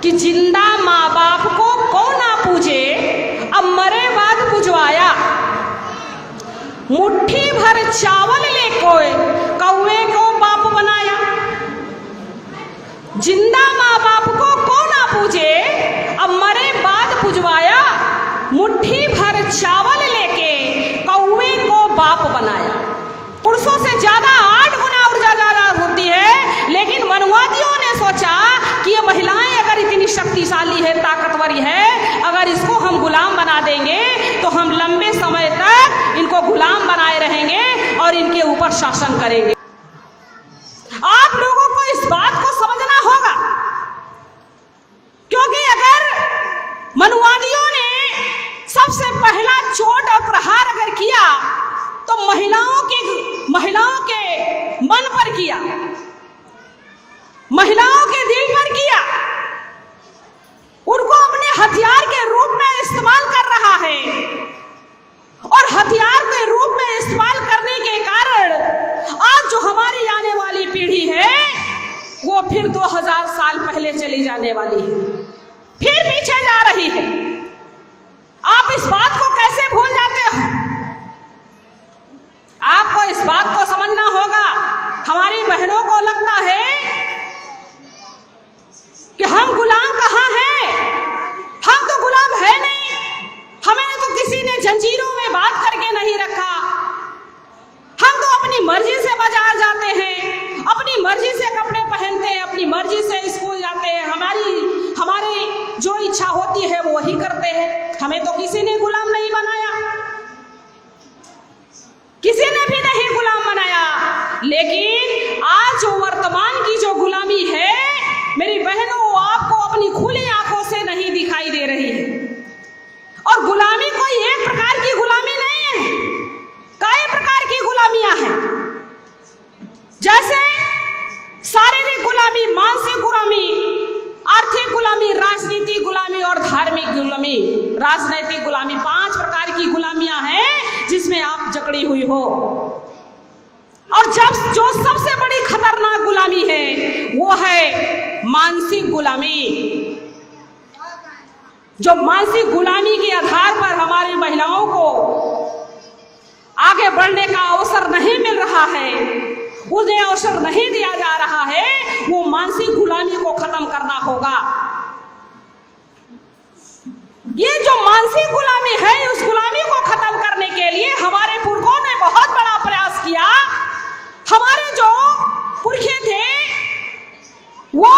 कि जिंदा माँ बाप को कौन ना पूजे, अब मरे बाद पुजवाया। मुट्ठी भर चावल ले कोई कौवे को बाप बनाया। जिंदा माँ बाप को कौन ना पूजे, अब मरे बाद पुजवाया। मुट्ठी भर चावल लेके कौवे को बाप बनाया। पुरुषों से ज्यादा 8 गुना ऊर्जा ज्यादा होती है, लेकिन मनुवादियों ने सोचा कि ये महिलाएं अगर इतनी शक्तिशाली है, ताकतवरी है, अगर इसको हम गुलाम बना देंगे तो हम लंबे समय तक इनको गुलाम बनाए रहेंगे और इनके ऊपर शासन करेंगे। आप लोगों को इस बात को समझना होगा, क्योंकि अगर मनुवादियों ने सबसे पहला चोट और प्रहार अगर किया तो महिलाओं के मन पर किया, महिलाओं के दिल पर किया। उनको अपने हथियार के रूप में इस्तेमाल कर रहा है और हथियार के रूप में इस्तेमाल करने के कारण आज जो हमारी आने वाली पीढ़ी है वो फिर 2000 साल पहले चली जाने वाली है, फिर पीछे जा रही है। आप इस बात को कैसे भूल जाते हो? आपको इस बात को समझना होगा। हमारी बहनों को लगता है कि हम गुलाम कहाँ हैं, हम तो गुलाम है नहीं, हमें तो किसी ने जंजीरों में बांध करके नहीं रखा, हम तो अपनी मर्जी से बाजार जाते हैं, अपनी मर्जी से कपड़े पहनते हैं, अपनी मर्जी से स्कूल जाते हैं, हमारी जो इच्छा होती है वो वही करते हैं। हमें तो किसी ने गुलाम नहीं बनाया, किसी ने भी नहीं गुलाम बनाया। लेकिन आज जो वर्तमान की जो गुलामी है मेरी बहनों, आपको अपनी खुली आंखों से नहीं दिखाई दे रही है। और गुलामी कोई एक प्रकार की गुलामी नहीं है, कई प्रकार की गुलामियां हैं। जैसे शारीरिक गुलामी, मानसिक गुलामी, आर्थिक गुलामी, राजनीतिक गुलामी और धार्मिक गुलामी। राजनीतिक गुलामी 5 प्रकार की गुलामियां हैं जिसमें आप जकड़ी हुई हो। और जब जो सबसे बड़ी खतरनाक गुलामी है वो है मानसिक गुलामी। जो मानसिक गुलामी के आधार पर हमारी महिलाओं को आगे बढ़ने का अवसर नहीं मिल रहा है, उन्हें अवसर नहीं दिया जा रहा है, वो मानसिक गुलामी को खत्म करना होगा। ये जो मानसिक गुलामी है, उस गुलामी को खत्म करने के लिए हमारे पुरखों ने बहुत बड़ा प्रयास किया। हमारे जो पुरखे थे वो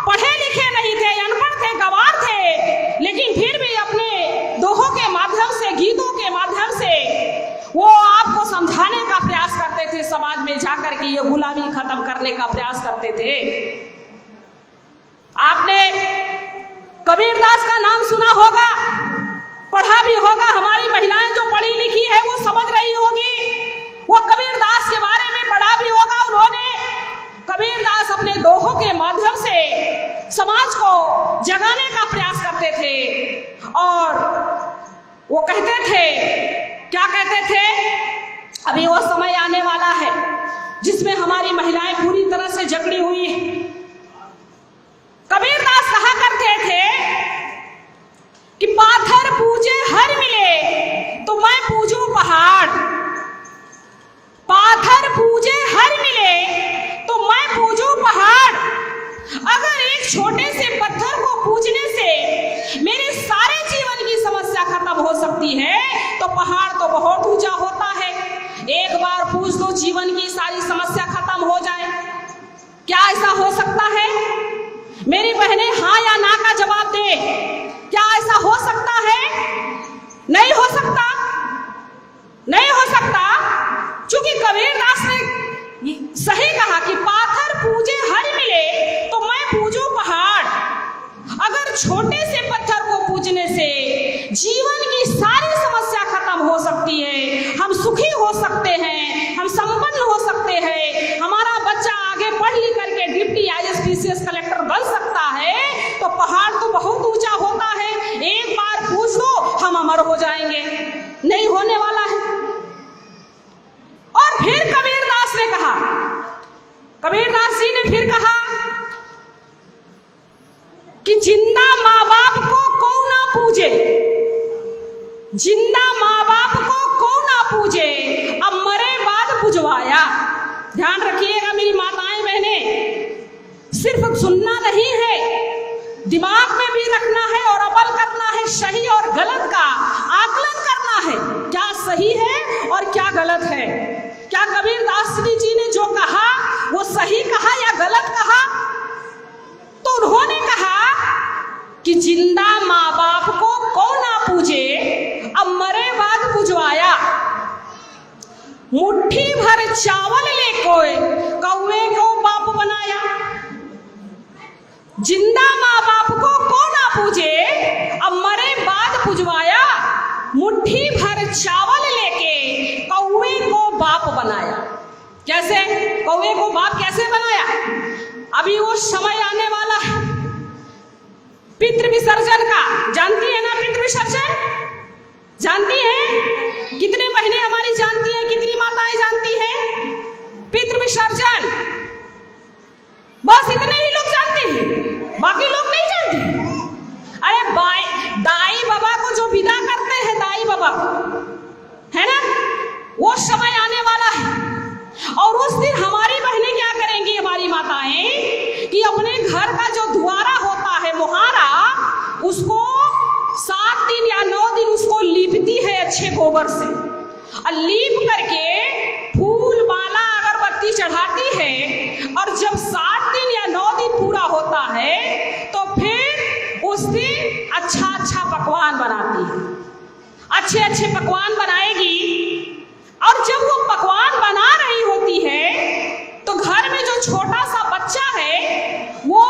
पढ़े लिखे नहीं थे, अनपढ़ थे, गंवार थे, लेकिन फिर भी अपने दोहों के माध्यम से, गीतों के माध्यम से वो आपको समझाने का प्रयास करते थे, समाज में जाकर के ये गुलामी खत्म करने का प्रयास करते थे। आपने कबीरदास का नाम सुना होगा, पढ़ा भी होगा। हमारी महिलाएं जो पढ़ी लिखी है वो समझ रही होगी, वो कबीरदास के बारे में पढ़ा भी होगा। उन्होंने कबीरदास अपने दोहों के माध्यम से समाज को जगाने का प्रयास करते थे और वो कहते थे, क्या कहते थे? अभी वो समय आने वाला है जिसमें हमारी महिलाएं पूरी तरह से जकड़ी हुई है। कबीरदास कहा करते थे कि पाथर पूजे हर मिले तो मैं पूजूं पहाड़, पाथर पूजे हर मिले तो मैं पूजूं पहाड़। अगर एक छोटे से पत्थर को पूजने से मेरे सारे जीवन की समस्या खत्म हो सकती है तो पहाड़ तो बहुत ऊंचा होता है। एक बार पूज दो, जीवन की सारी समस्या खत्म हो जाए। क्या ऐसा हो सकता है? मेरी बहनें हाँ या ना का जवाब दे। क्या ऐसा हो सकता है? नहीं हो सकता, नहीं हो सकता। क्योंकि कबीरदास ने सही कहा कि पाथर पूजे हर मिले तो मैं पूजूं पहाड़। अगर छोटे से पत्थर को पूजने से जीवन की सारी समस्या खत्म हो सकती है, हम सुखी हो सकते हैं, हम संपन्न हो सकते हैं, हमारा बच्चा आगे पढ़ लिख करके डिप्टी IAS PCS कलेक्टर बन सकता है, तो पहाड़ तो बहुत ऊंचा होता है। एक बार पूछ दो, हम अमर हो जाएंगे। नहीं होने वाला है। और फिर कबीरदास ने कहा, कबीरदास जी ने फिर कहा कि जिंदा माँ बाप को कौन ना पूजे, जिंदा माँ बाप को कौन ना पूजे, अब मरे बाद पुजवाया। ध्यान रखिएगा मेरी माताएं बहनें, सिर्फ सुनना नहीं है, दिमाग में भी रखना है और अमल करना है। सही और गलत का आकलन करना है, क्या सही है और क्या गलत है। क्या कबीरदास जी ने जो कहा वो सही कहा या गलत कहा? तो उन्होंने कहा कि जिंदा माँ बाप को कौन ना पूजे, अब मरे बाद पुजवाया। मुट्ठी भर चावल ले कोई कौवे को बाप बनाया। जिंदा माँ बाप को कौन ना पूजे, अब मरे बाद पुजवाया। मुट्ठी भर चावल लेके कौवे को बाप बनाया। कैसे कौवे को बाप कैसे बनाया? अभी वो समय आने वाला है पितृ विसर्जन का। जानती है ना पितृ विसर्जन? जानती है? कितने बहनें हमारी जानती हैं, कितनी माताएं जानती हैं पितृ विसर्जन? बस इतने ही लोग जानते हैं, बाकी लोग नहीं जानते। अरे दाई बाबा को जो विदा करते हैं, दाई बाबा को, है ना, वो समय आने वाला है। और उस दिन हमारी बहनें क्या करेंगी, हमारी माताएं, कि अपने घर का जो द्वारा होता है मुहारा, उसको 7 दिन या 9 दिन उसको लीपती है अच्छे गोबर से, और लीप करके फूल माला अगरबत्ती चढ़ाती है। और जब 7 दिन या 9 दिन पूरा होता है तो फिर उस दिन अच्छा अच्छा पकवान बनाती है, अच्छे अच्छे पकवान बनाएगी। और जब वो पकवान बना रही होती है तो घर में जो छोटा सा बच्चा है वो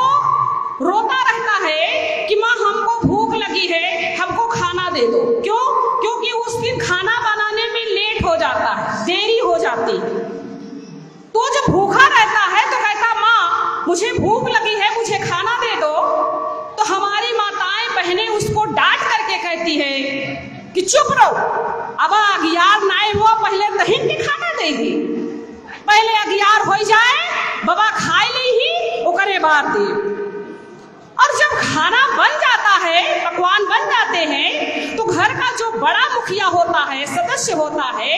रोता रहता है कि माँ हमको भूख लगी है, हमको खाना दे दो। क्यों? क्योंकि उस दिन खाना बनाने में लेट हो जाता है, देरी हो जाती है। तो जब भूखा रहता है तो कहता माँ मुझे भूख लगी है, मुझे खाना दे दो। तो हमारी माताएं बहनें उसको डांट करके कहती है कि चुप रहो, अब अगियार नाए हुआ, पहले दहीन के खाना देगी, पहले अगियार हो जाए, बाबा खाए ली ही ओकरे बाद दे। और जब खाना बन जाता है, पकवान बन जाते हैं, तो घर का जो बड़ा मुखिया होता है, सदस्य होता है,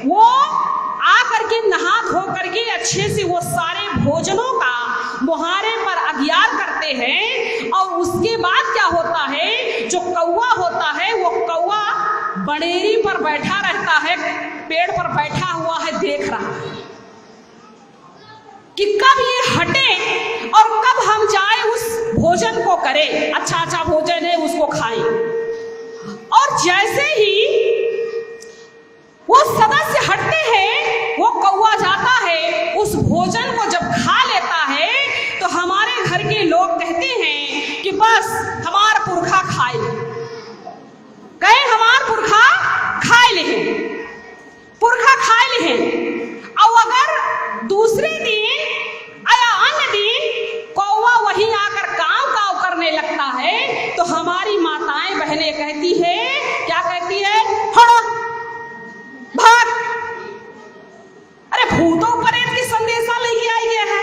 वो आ करके नहा धो करके अच्छे से वो सारे भोजनों का मुहारे पर अगियार करते हैं। और उसके बाद क्या होता है, जो कौवा होता है वो कौवा बड़ेरी पर बैठा रहता है, पेड़ पर बैठा हुआ है, देख रहा है कि कब ये हटे और कब हम जाए उस भोजन को करें, अच्छा अच्छा भोजन है उसको खाएं। और जैसे ही वो सदस्य हटते हैं, वो कौवा जाता है, उस भोजन को जब खा लेता है तो हमारे घर के लोग कहते हैं कि बस हमार पुरखा खाए ले, कहे हमार पुरखा खाए ले, पुरखा खाए ले। और अगर दूसरे दिन या अन्य दिन कौवा वहीं आकर काव करने लगता है तो हमारी माताएं बहनें कहती है, क्या कहती है, हटो भाग। अरे भूतों प्रेत के संदेशा लेके आई गया है,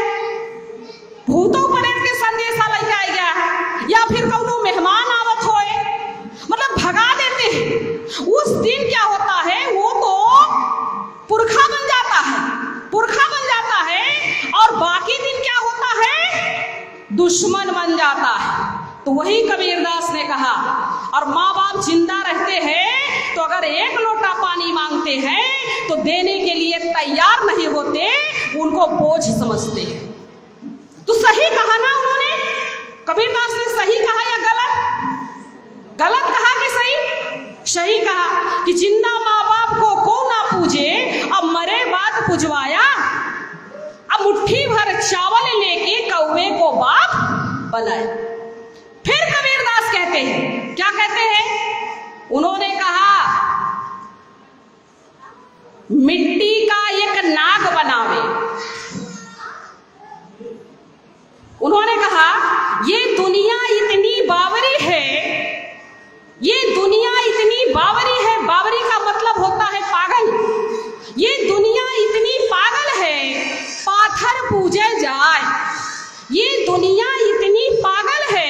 भूतों प्रेत के संदेशा लेके आई गया है, या फिर कौनो मेहमान आवत होए, मतलब भगा देते हैं। उस दिन क्या होता है, वो तो पुरखा बन जाता है, पुरखा बन जाता है, और बाकी दिन क्या होता है, दुश्मन बन जाता है। तो वही कबीरदास ने कहा, और माँ बाप जिंदा रहते हैं तो अगर 1 लोटा पानी मांगते हैं तो देने के लिए तैयार नहीं होते, उनको बोझ समझते हैं। तो सही कहा ना उन्होंने, कबीरदास ने सही कहा या गलत? गलत कहा कि सही? सही कहा कि जिंदा माँ बाप को कौन ना पूजे, अब मरे बाद पुजवाया। अब मुट्ठी भर चावल लेके कौवे को बाप बनाया। फिर कबीरदास कहते हैं, क्या कहते हैं? उन्होंने कहा मिट्टी का एक नाग बनावे। उन्होंने कहा ये दुनिया इतनी बावरी है, ये दुनिया इतनी बावरी है, बावरी का मतलब होता है पागल। ये दुनिया इतनी पागल है, पाथर पूजे जाए। ये दुनिया इतनी पागल है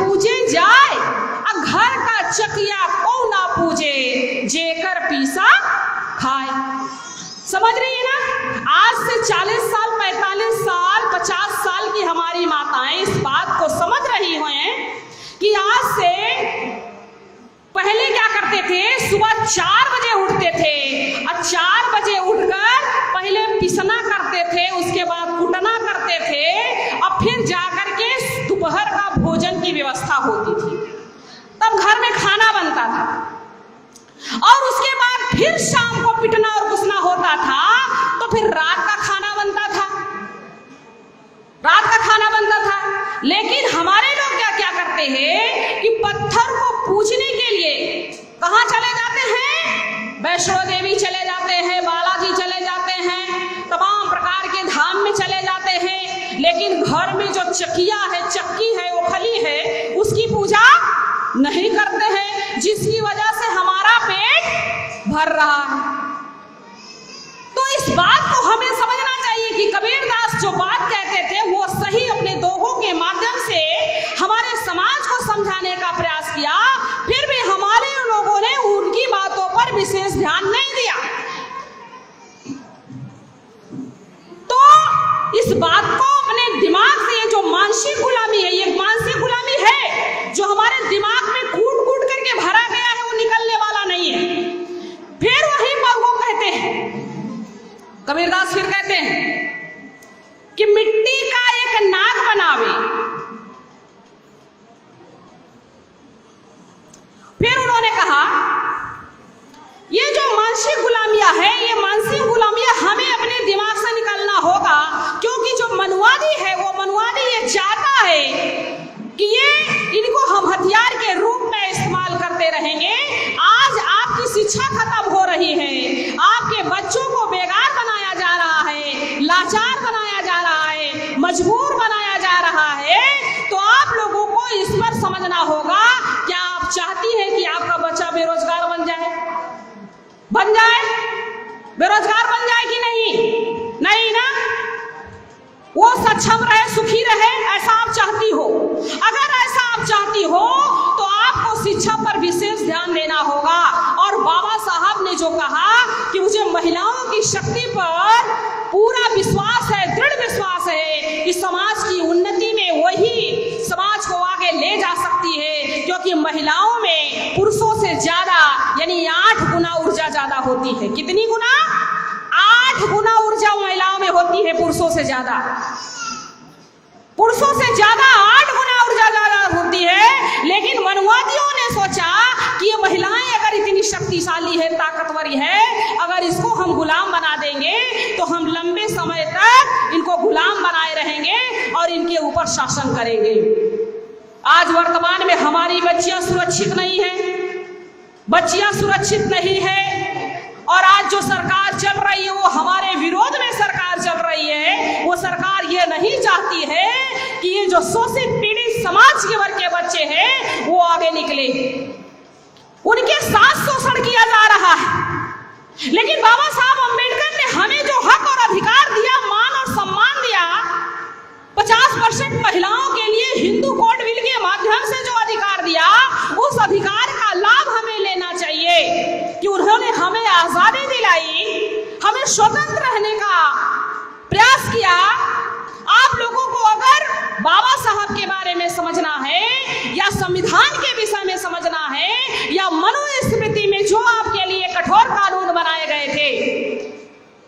पूजे जाए, घर का चकिया को ना पूजे, जेकर पीसा खाए। समझ रही है ना? आज से 40 साल, 45 साल, 50 साल की हमारी माताएं इस बात को समझ रही हैं कि आज से पहले क्या करते थे, सुबह 4 बजे उठते थे और 4 बजे उठकर पहले पिसना करते थे, उसके बाद कुटना करते थे और फिर जाकर के दोपहर का भोजन की व्यवस्था होती थी। तब घर में खाना बनता था और उसके बाद फिर शाम को पिटना और कुसना होता था, तो फिर रात का खाना बनता था, रात का खाना बनता था। लेकिन हमारे लोग क्या क्या करते हैं कि पत्थर को पूजने के लिए कहाँ चले जाते हैं? वैष्णो देवी चले जाते हैं, बालाजी चले जाते हैं, तमाम प्रकार के धाम में चले जाते हैं। लेकिन घर में जो चकिया है, चक्की है, ओखली है, उसकी पूजा नहीं करते हैं, जिसकी वजह से हमारा पेट भर रहा है। तो इस बात को हमें समझना चाहिए कि कबीरदास जो बात कहते थे वो सही अपने दोहों के माध्यम से हमारे समाज को समझाने का प्रयास किया, फिर भी हमारे लोगों ने उनकी बातों पर विशेष ध्यान नहीं दिया। तो इस बात को अपने दिमाग से, ये जो मानसिक गुलामी है, ये मानसिक गुलामी है जो हमारे दिमाग में कूट कूट करके भरा गया है, वो निकलने वाला नहीं है। फिर वही वो कहते हैं, कबीरदास फिर कहते हैं कि मिट्टी का एक नाग बनावे। फिर उन्होंने कहा ये जो मानसिक गुलामियां है, ये मानसिक गुलामियां हमें अपने दिमाग से निकालना होगा, क्योंकि जो मनुवादी है वो मनुवादी ये चाहता है कि ये इनको हम हथियार के रूप में इस्तेमाल करते रहेंगे। आज आपकी शिक्षा खत्म हो रही है, आपके बच्चों को बेकार बनाया जा रहा है, लाचार बनाया जा रहा है, मजबूर बनाया जा रहा है। तो आप लोगों को इस पर समझना होगा, क्या आप चाहती हैं कि आपका बच्चा बेरोजगार बन जाए? बन जाए, बेरोजगार बन जाए कि नहीं? नहीं ना। वो सक्षम रहे, सुखी रहे, ऐसा आप चाहती हो। अगर ऐसा आप चाहती हो तो आपको शिक्षा पर विशेष ध्यान देना होगा। और बाबा साहब ने जो कहा कि मुझे महिलाओं की शक्ति पर पूरा विश्वास है, दृढ़ विश्वास है कि समाज की उन्नति में वही समाज को आगे ले जा सकती है, क्योंकि महिलाओं में पुरुषों से ज्यादा यानी 8 गुना ऊर्जा ज्यादा होती है। कितनी गुना? 8 गुना ऊर्जा महिलाओं में होती है पुरुषों से ज्यादा। पुरुषों से ज्यादा 8 गुना ऊर्जा ज्यादा होती है। लेकिन मनुवादियों ने सोचा कि ये महिलाएं अगर इतनी शक्तिशाली है, ताकतवरी है, अगर इसको हम गुलाम बना देंगे तो हम लंबे समय तक इनको गुलाम बनाए रहेंगे और इनके ऊपर शासन करेंगे। आज वर्तमान में हमारी बच्चियां सुरक्षित नहीं है, बच्चियां सुरक्षित नहीं है। और आज जो सरकार चल रही है वो हमारे विरोध में सरकार चल रही है। वो सरकार ये नहीं चाहती है कि ये जो शोषित पीड़ित समाज के वर्ग के बच्चे हैं वो आगे निकले, उनके साथ शोषण किया जा रहा है। लेकिन बाबा साहब अम्बेडकर ने हमें जो हक और अधिकार दिया, मान और सम्मान दिया, 50% महिलाओं के लिए हिंदू कोड बिल के माध्यम से जो अधिकार दिया, उस अधिकार का लाभ हमें लेना चाहिए कि उन्होंने हमें आजादी दिलाई, हमें स्वतंत्र रहने का प्रयास किया। आप लोगों को अगर बाबा साहब के बारे में समझना है या संविधान के विषय में समझना है या मनुस्मृति में जो आपके लिए कठोर कानून बनाए गए थे,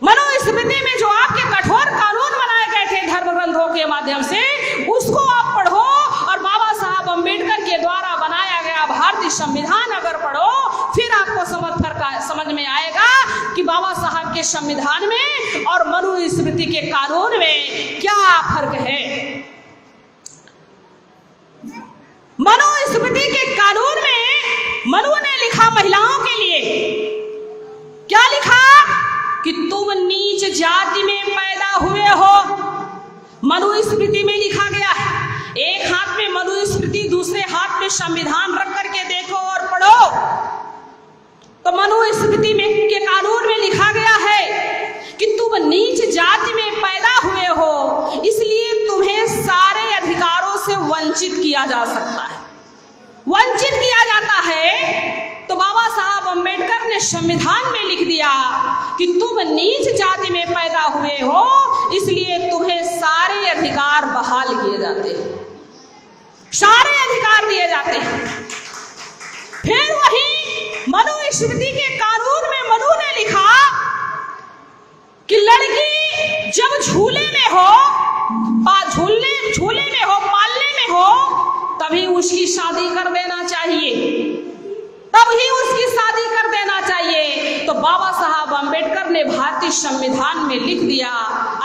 मनुस्मृति में जो आपके कठोर कानून बनाए गए थे धर्म ग्रंथों के माध्यम से, उसको आप पढ़ो और बाबा साहब अम्बेडकर के द्वारा बनाया गया भारतीय संविधान अगर पढ़ो, फिर आपको समझ में आएगा कि बाबा साहब के संविधान में और मनुस्मृति के कानून में क्या फर्क है। मनुस्मृति के कानून में मनु ने लिखा महिलाओं के लिए, क्या लिखा? कि तुम नीच जाति में पैदा हुए हो। मनुस्मृति में लिखा गया है। एक हाथ में मनुस्मृति, दूसरे हाथ में संविधान रख करके देखो और पढ़ो, तो मनुस्मृति में के कानून में लिखा गया है कि तुम नीच जाति में पैदा हुए हो, इसलिए तुम्हें सारे अधिकारों से वंचित किया जा सकता है। साहब अम्बेडकर ने संविधान में लिख दिया कि तुम नीच जाति में पैदा हुए हो, इसलिए तुम्हें सारे अधिकार बहाल किए जाते हैं, सारे अधिकार दिए जाते हैं। फिर वही मनुस्मृति के कानून में मनु ने लिखा कि लड़की जब झूले में हो, झूले में हो, पालने में हो, तभी उसकी शादी कर देना चाहिए, तभी उसकी शादी कर देना चाहिए। तो बाबा साहब अम्बेडकर ने भारतीय संविधान में लिख दिया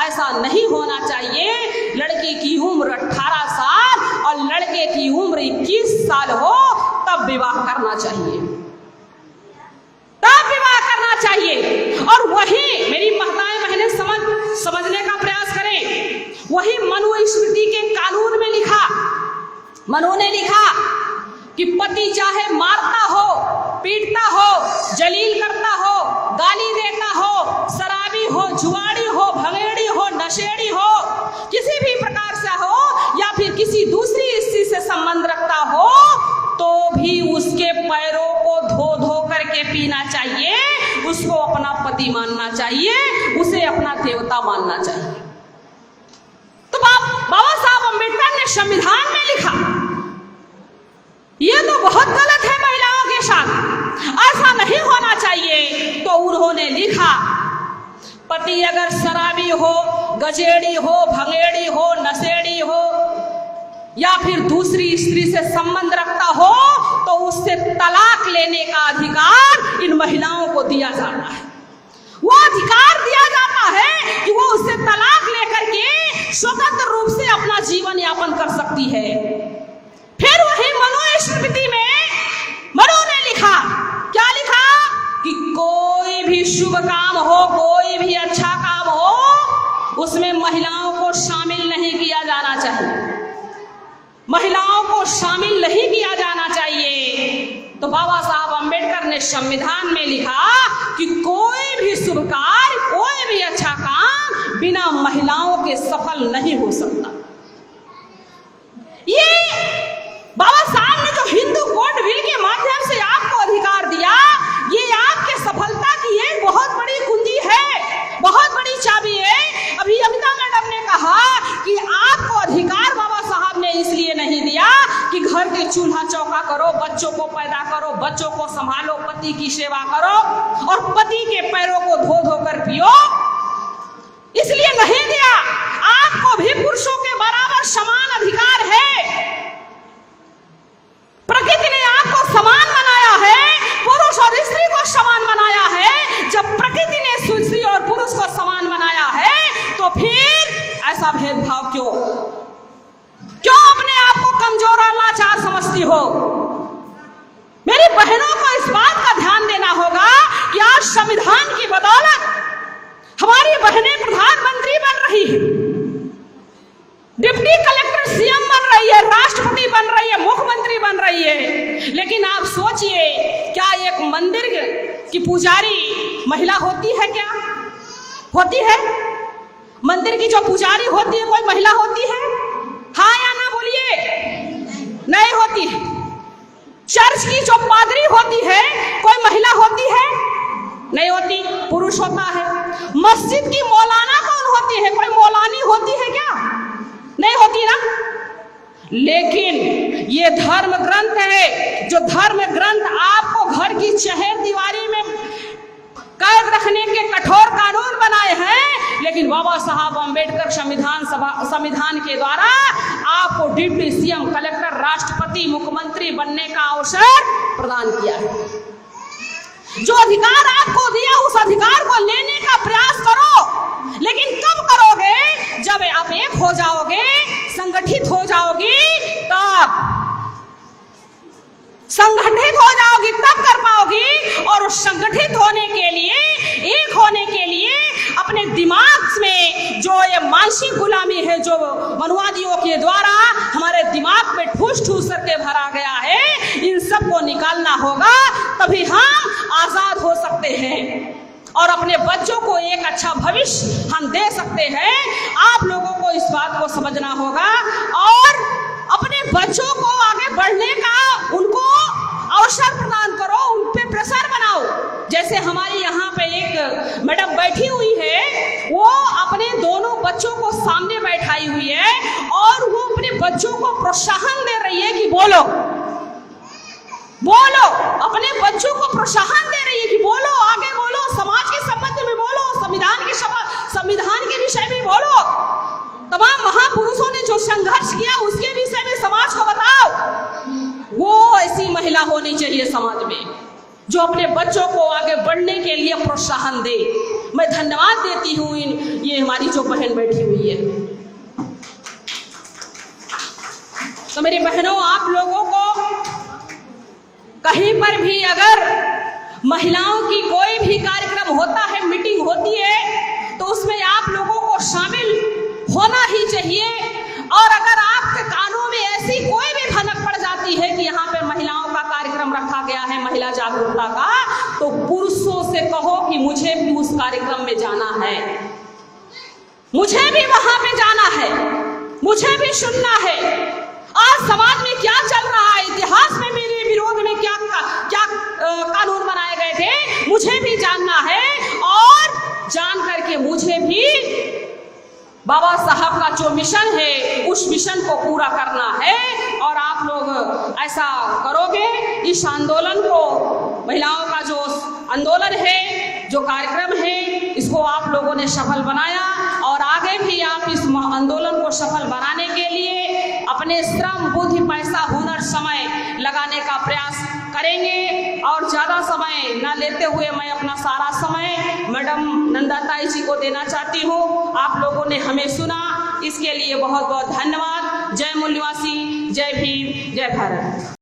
ऐसा नहीं होना चाहिए। लड़की की उम्र 18 साल और लड़के की उम्र 21 साल हो तब विवाह करना चाहिए, तब विवाह करना चाहिए। और वही मेरी महिलाएं बहनें समझने का प्रयास करें, वही मनुस्मृति के कानून में लिखा, मनु ने लिखा कि पति चाहे मारता हो, पीटता हो, जलील करता हो, गाली देता हो, शराबी हो, जुआड़ी हो, भंगेड़ी हो, नशेड़ी हो, किसी भी प्रकार से हो या फिर किसी दूसरी स्त्री से संबंध रखता हो, तो भी उसके पैरों को धो धो करके पीना चाहिए, उसको अपना पति मानना चाहिए, उसे अपना देवता मानना चाहिए। तो बाबा साहब अम्बेडकर ने संविधान में लिखा, ये तो बहुत गलत है महिलाओं के साथ, ऐसा नहीं होना चाहिए। तो उन्होंने लिखा पति अगर शराबी हो, गजेड़ी हो, भंगेड़ी हो, नशेड़ी हो या फिर दूसरी स्त्री से संबंध रखता हो तो उससे तलाक लेने का अधिकार इन महिलाओं को दिया जाता है। वो अधिकार दिया जाता है कि वो उससे तलाक लेकर के स्वतंत्र रूप से अपना जीवन यापन कर सकती है। फिर वही मनुस्मृति में मनु ने लिखा, क्या लिखा कि कोई भी शुभ काम हो, कोई भी अच्छा काम हो, उसमें महिलाओं को शामिल नहीं किया जाना चाहिए, महिलाओं को शामिल नहीं किया जाना चाहिए। तो बाबा साहब अम्बेडकर ने संविधान में लिखा कि कोई भी शुभ कार्य, कोई भी अच्छा काम बिना महिलाओं के सफल नहीं हो सकता। ये बाबा साहब ने जो हिंदू कोड बिल के माध्यम से आपको अधिकार दिया, ये आपके सफलता की एक बहुत बड़ी कुंजी है, बहुत बड़ी चाबी है। अभी अमिता मैडम ने कहा कि आपको अधिकार बाबा साहब ने इसलिए नहीं दिया कि घर के चूल्हा चौका करो, बच्चों को पैदा करो, बच्चों को संभालो, पति की सेवा करो और पति के पैरों को धो धो कर पियो, इसलिए नहीं दिया। आपको भी पुरुषों के बराबर समान अधिकार है। प्रकृति ने आपको समान बनाया है, पुरुष और स्त्री को समान बनाया है। जब प्रकृति ने स्त्री और पुरुष को समान बनाया है तो फिर ऐसा भेदभाव क्यों? क्यों अपने आप को कमजोर और लाचार समझती हो? मेरी बहनों को इस बात का ध्यान देना होगा कि आज संविधान की बदौलत हमारी बहनें प्रधानमंत्री बन रही है, डिप्टी कलेक्टर सीएम बन रही है, राष्ट्रपति बन रही है, मुख्यमंत्री बन रही है। लेकिन आप सोचिए, क्या एक मंदिर की पुजारी महिला होती है? क्या होती है? मंदिर की जो पुजारी होती है कोई महिला होती है? हाँ या ना बोलिए? नहीं होती है। चर्च की जो पादरी होती है कोई महिला होती है? नहीं होती, पुरुष होता है। मस्जिद की मौलाना कौन होती है? कोई मौलानी होती है क्या? नहीं होती ना। लेकिन ये धर्म ग्रंथ है, जो धर्म ग्रंथ आपको घर की चहेर दीवारी में कैद रखने के कठोर कानून बनाए हैं, लेकिन बाबा साहब अम्बेडकर संविधान के द्वारा आपको डिप्टी सीएम, कलेक्टर, राष्ट्रपति, मुख्यमंत्री बनने का अवसर प्रदान किया है। जो अधिकार आपको दिया उस अधिकार को लेने का प्रयास करो, लेकिन कब करोगे? जब आप एक हो जाओगे, संगठित हो जाओगी, तब संगठित हो जाओगी तब कर पाओगी। और उस संगठित होने के लिए, एक होने के लिए अपने दिमाग में जो ये मानसिक गुलामी है जो मनुवादियों के द्वारा हमारे दिमाग में ठूस ठूस करके भरा गया है, इन सब को निकालना होगा, तभी हम आजाद हो सकते हैं और अपने बच्चों को एक अच्छा भविष्य हम दे सकते हैं। आप लोगों को इस बात को समझना होगा और अपने बच्चों को आगे बढ़ने का उनको अवसर प्रदान करो, उन पे प्रेशर जैसे हमारी यहाँ पे एक मैडम बैठी हुई है, वो अपने दोनों बच्चों को सामने बैठाई हुई है और वो अपने बच्चों को प्रोत्साहन दे रही है कि बोलो बोलो, अपने बच्चों को प्रोत्साहन दे रही है कि बोलो, आगे बोलो, समाज के संबंध में बोलो, संविधान के विषय में बोलो, तमाम महापुरुषों ने जो संघर्ष किया उसके विषय में समाज को बताओ। वो ऐसी महिला होनी चाहिए समाज में जो अपने बच्चों को आगे बढ़ने के लिए प्रोत्साहन दे। मैं धन्यवाद देती हूँ ये हमारी जो बहन बैठी हुई है। तो मेरी बहनों, आप लोगों को कहीं पर भी अगर महिलाओं की कोई भी कार्यक्रम होता है, मीटिंग होती है, तो उसमें आप लोगों को शामिल होना ही चाहिए। और अगर आपके कानों में ऐसी कोई भी भनक पड़ जाती है कि यहाँ पे महिलाओं का कार्यक्रम रखा गया है, महिला जागरूकता का, तो पुरुषों से कहो कि मुझे भी उस कार्यक्रम में जाना है, मुझे भी वहां पे जाना है, मुझे भी सुनना है। आज समाज में क्या चल रहा है, इतिहास में मेरे विरोध में क्या कानून बनाए गए थे, मुझे भी जानना है और जान करके मुझे भी बाबा साहब का जो मिशन है उस मिशन को पूरा करना है। और आप लोग ऐसा करोगे, इस आंदोलन को, महिलाओं का जो आंदोलन है, जो कार्यक्रम है, इसको आप लोगों ने सफल बनाया और आगे भी आप इस आंदोलन को सफल बनाने के लिए अपने श्रम, बुद्धि, पैसा, हुनर, समय लगाने का प्रयास करेंगे। और ज़्यादा समय न लेते हुए मैं अपना सारा समय मैडम नंदाताई जी को देना चाहती हूँ। आप लोगों ने हमें सुना, इसके लिए बहुत बहुत धन्यवाद। जय मूल निवासी, जय भीम, जय भारत।